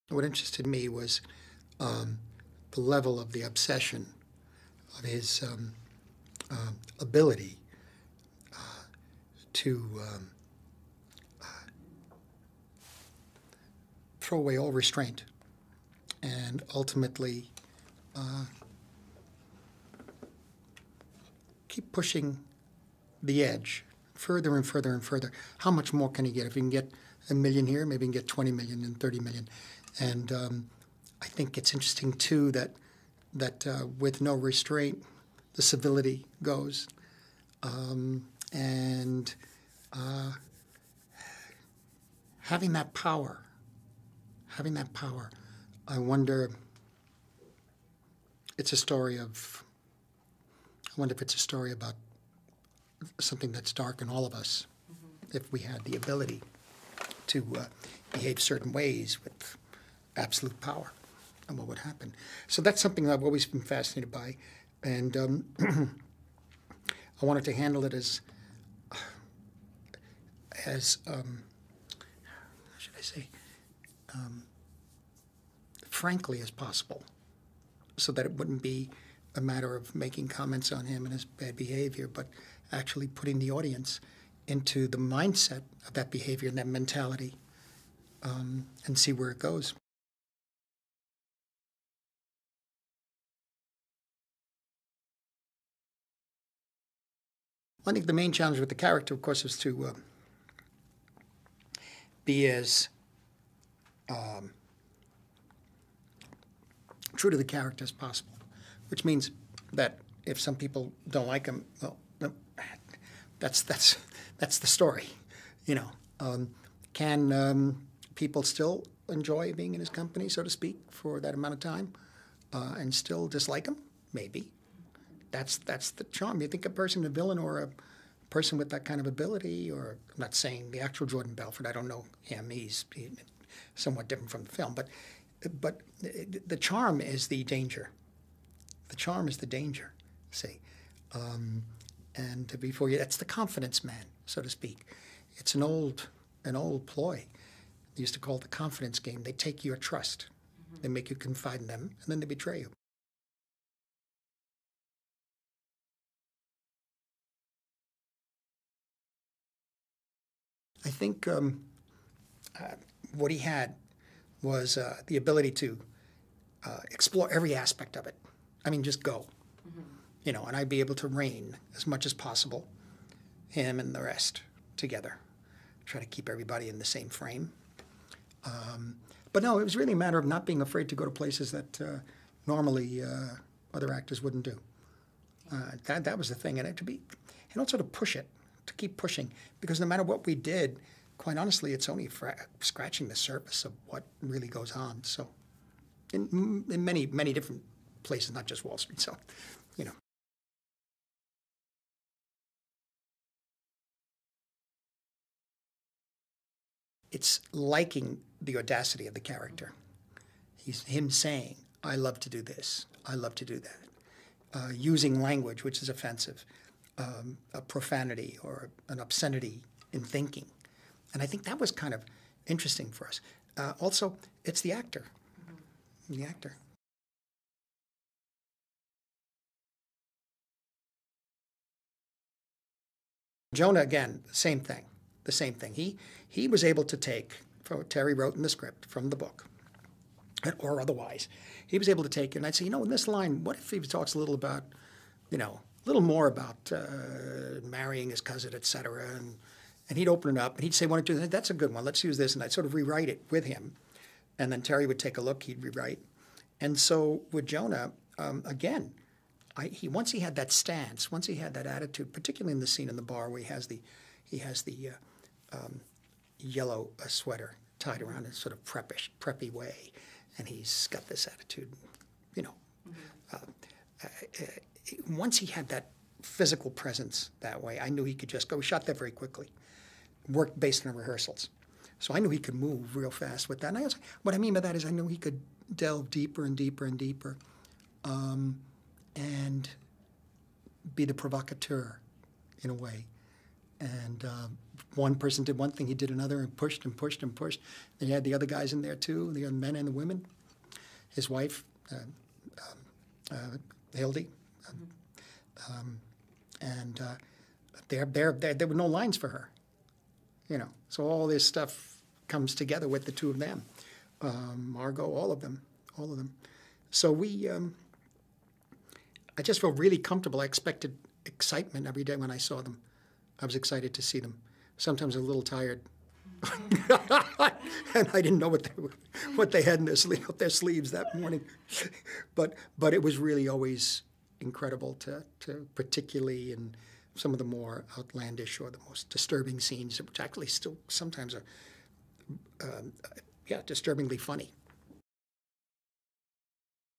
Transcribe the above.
What interested me was the level of the obsession of his ability to throw away all restraint and ultimately keep pushing the edge further and further and further. How much more can he get? If he can get $1 million here, maybe he can get 20 million and 30 million. And I think it's interesting, too, that with no restraint, the civility goes. And having that power, I wonder, it's a story of, I wonder if it's a story about something that's dark in all of us, if we had the ability to behave certain ways with absolute power, and what would happen. So that's something I've always been fascinated by, and I wanted to handle it as how should I say, frankly as possible, so that it wouldn't be a matter of making comments on him and his bad behavior, but actually putting the audience into the mindset of that behavior and that mentality, and see where it goes. I think the main challenge with the character, of course, is to be as true to the character as possible, which means that if some people don't like him, well, that's the story, you know. Can people still enjoy being in his company, so to speak, for that amount of time, and still dislike him? Maybe. That's the charm. You think a person, a villain, or a person with that kind of ability, or I'm not saying the actual Jordan Belfort, I don't know him. He's somewhat different from the film, but the charm is the danger. The charm is the danger. See, and before you, that's the confidence man, so to speak. It's an old ploy. They used to call it the confidence game. They take your trust, they make you confide in them, and then they betray you. I think what he had was the ability to explore every aspect of it. I mean, just go. You know, and I'd be able to rein as much as possible, him and the rest together, try to keep everybody in the same frame. But no, it was really a matter of not being afraid to go to places that normally other actors wouldn't do. That was the thing, and also to push it, to keep pushing, because no matter what we did, quite honestly, it's only scratching the surface of what really goes on. So, in many different places, not just Wall Street. So, you know. It's liking the audacity of the character. Him saying, I love to do this, I love to do that. Using language which is offensive, a profanity or an obscenity in thinking. And I think that was kind of interesting for us. Also, it's the actor. The actor. Jonah, again, same thing. The same thing. He was able to take, from what Terry wrote in the script from the book, or otherwise, he was able to take it, and I'd say, you know, in this line, what if he talks a little about, you know, a little more about marrying his cousin, et cetera, and he'd open it up, and he'd say one or two things, that's a good one, let's use this, and I'd sort of rewrite it with him, and then Terry would take a look, he'd rewrite. And so with Jonah, again, once he had that stance, once he had that attitude, particularly in the scene in the bar where he has the yellow sweater tied around in a sort of preppy way, and he's got this attitude, you know. Once he had that physical presence that way, I knew he could just go. We shot that very quickly, worked based on rehearsals. So I knew he could move real fast with that. And what I mean by that is I knew he could delve deeper and deeper and deeper, and be the provocateur in a way. And one person did one thing, he did another, and pushed and pushed and pushed. Then you had the other guys in there too, the other men and the women. His wife, Hildy, and there were no lines for her, you know. So all this stuff comes together with the two of them, Margot, all of them. So I just felt really comfortable. I expected excitement every day when I saw them. I was excited to see them. Sometimes a little tired, and I didn't know what they had in up their sleeves that morning. But it was really always incredible to particularly in some of the more outlandish or the most disturbing scenes, which actually still sometimes are disturbingly funny.